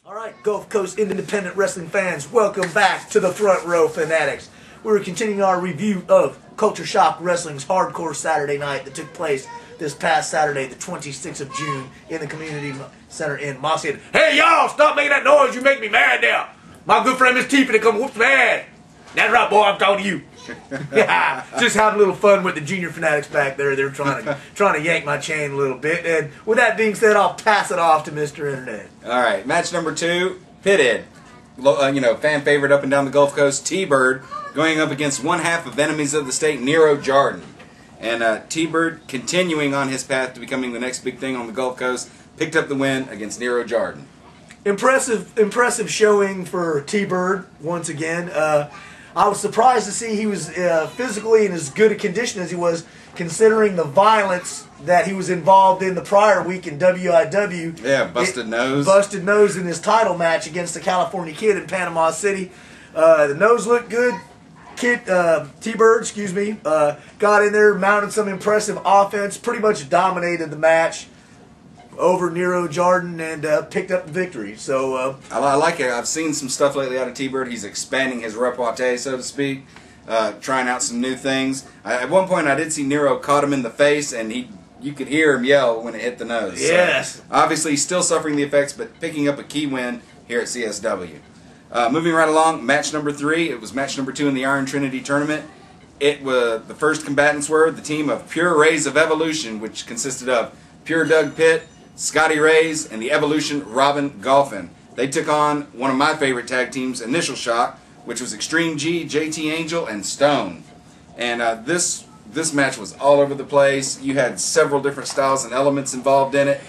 All right, Gulf Coast independent wrestling fans, welcome back to the Front Row Fanatics. We're continuing our review of Culture Shock Wrestling's Hardcore Saturday Night that took place this past Saturday, the 26th of June, in the Community Center in Mosshead. Hey, y'all, stop making that noise. You make me mad now. My good friend Miss Tiffany come whoops mad. That's right, boy, I'm talking to you. Just having a little fun with the junior fanatics back there. They're trying to yank my chain a little bit. And with that being said, I'll pass it off to Mr. Internet. All right, match number 2, pitted. Fan favorite up and down the Gulf Coast, T-Bird, going up against one half of Enemies of the State, Nero Jordan. And T-Bird, continuing on his path to becoming the next big thing on the Gulf Coast, picked up the win against Nero Jordan. Impressive showing for T-Bird once again. I was surprised to see he was physically in as good a condition as he was, considering the violence that he was involved in the prior week in WIW. Yeah, busted nose. Busted nose in his title match against the California Kid in Panama City. The nose looked good. T-Bird, excuse me, got in there, mounted some impressive offense, pretty much dominated the match over Nero Jordan and picked up the victory. So I like it. I've seen some stuff lately out of T-Bird. He's expanding his repertoire, so to speak, trying out some new things. At one point, I did see Nero caught him in the face, and you could hear him yell when it hit the nose. Yes. So, obviously, he's still suffering the effects, but picking up a key win here at CSW. Moving right along, match number 3. It was match number 2 in the Iron Trinity tournament. It was the first combatants were the team of Pure Rays of Evolution, which consisted of Pure Doug Pitt, Scotty Rays, and the Evolution Robin Golfin. They took on one of my favorite tag teams, Initial Shock, which was Extreme G, JT Angel, and Stone. And this match was all over the place. You had several different styles and elements involved in it.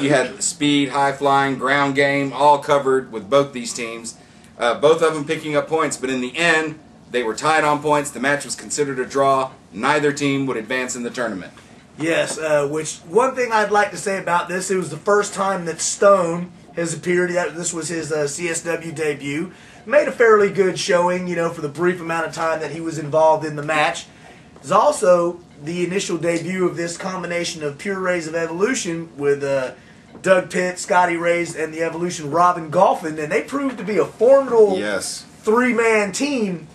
You had speed, high flying, ground game, all covered with both these teams. Both of them picking up points, but in the end, they were tied on points. The match was considered a draw. Neither team would advance in the tournament. Yes, which one thing I'd like to say about this, it was the first time that Stone has appeared. This was his CSW debut. Made a fairly good showing, for the brief amount of time that he was involved in the match. It's also the initial debut of this combination of Pure Rays of Evolution with Doug Pitt, Scotty Rays, and the Evolution Robin Golfin, and they proved to be a formidable three-man team.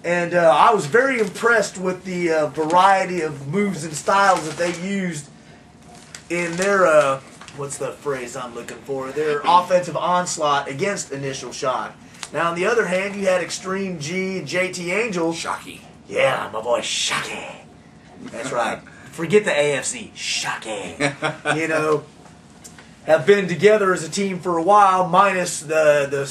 And I was very impressed with the variety of moves and styles that they used in their, what's the phrase I'm looking for, their offensive onslaught against Initial Shock. Now, on the other hand, you had Extreme G and JT Angel. Shocky. Yeah, my boy Shocky. That's right. Forget the AFC. Shocky. Have been together as a team for a while, minus the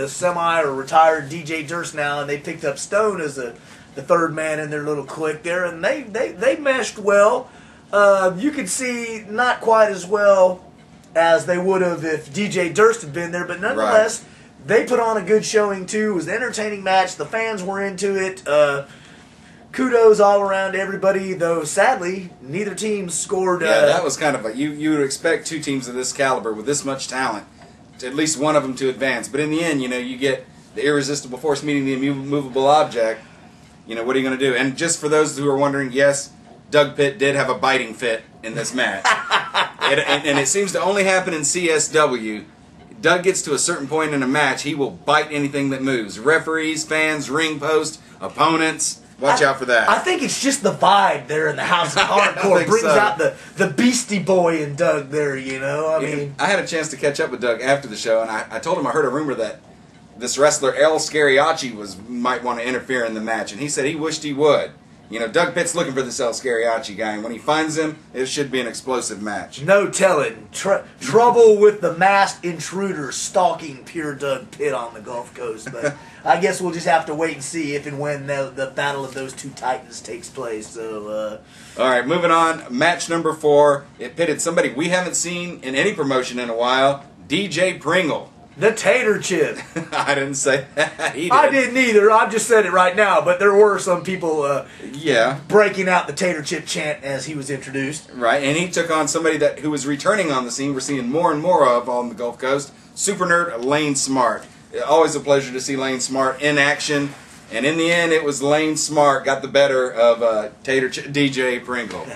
semi or retired DJ Durst now, and they picked up Stone as the third man in their little clique there, and they meshed well. You could see not quite as well as they would have if DJ Durst had been there, but nonetheless, they put on a good showing too. It was an entertaining match. The fans were into it. Kudos all around to everybody, though sadly, neither team scored. Yeah, that was kind of like you would expect two teams of this caliber with this much talent, at least one of them to advance. But in the end, you get the irresistible force meeting the immovable object. What are you going to do? And just for those who are wondering, yes, Doug Pitt did have a biting fit in this match. and it seems to only happen in CSW. Doug gets to a certain point in a match, he will bite anything that moves. Referees, fans, ring post, opponents. Watch out for that. I think it's just the vibe there in the House of Hardcore brings out the Beastie Boy in Doug there, I mean, I had a chance to catch up with Doug after the show, and I told him I heard a rumor that this wrestler El Scariachi might want to interfere in the match, and he said he wished he would. Doug Pitt's looking for this El Scariachi guy, and when he finds him, it should be an explosive match. No telling. Trouble with the masked intruder stalking Pure Doug Pitt on the Gulf Coast, but I guess we'll just have to wait and see if and when the battle of those two titans takes place. So, all right, moving on. Match number 4. It pitted somebody we haven't seen in any promotion in a while, DJ Pringle. The Tater Chip. I didn't say that. He did. I didn't either. I've just said it right now. But there were some people breaking out the Tater Chip chant as he was introduced. Right, and he took on somebody who was returning on the scene. We're seeing more and more of on the Gulf Coast. Super nerd Lane Smart. Always a pleasure to see Lane Smart in action. And in the end, it was Lane Smart got the better of DJ Pringle.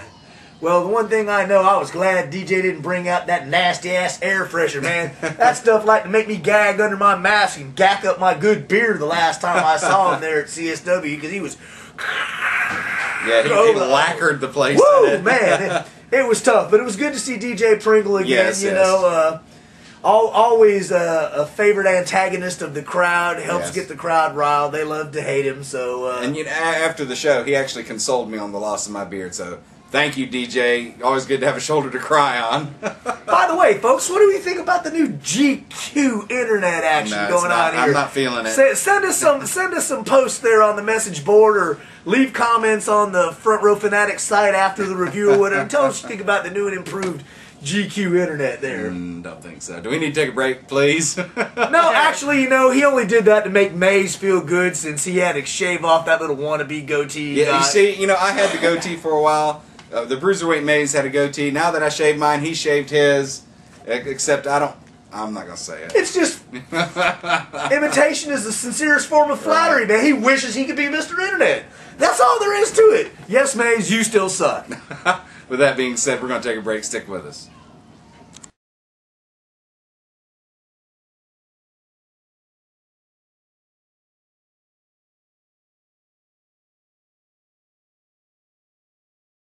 Well, the one thing I know, I was glad DJ didn't bring out that nasty-ass air freshener, man. That stuff like to make me gag under my mask and gack up my good beer the last time I saw him there at CSW, because he was... Yeah, he lacquered the place. Woo, man. It was tough, but it was good to see DJ Pringle again. Yes, you know, always a favorite antagonist of the crowd. Helps get the crowd riled. They love to hate him. So, and you know, after the show, he actually consoled me on the loss of my beard. So thank you, DJ. Always good to have a shoulder to cry on. By the way, folks, what do we think about the new GQ internet action going on here? I'm not feeling it. Send us some posts there on the message board, or leave comments on the Front Row Fanatics site after the review or whatever. Tell us what you think about the new and improved GQ internet there. Don't think so. Do we need to take a break, please? No, actually, you know, he only did that to make Mays feel good, since he had to shave off that little wannabe goatee. Yeah, you see, you know, I had the goatee for a while. The Bruiserweight Mays had a goatee. Now that I shaved mine, he shaved his. Except I'm not going to say it. It's just, imitation is the sincerest form of flattery, man. He wishes he could be Mr. Internet. That's all there is to it. Yes, Mays, you still suck. With that being said, we're going to take a break. Stick with us.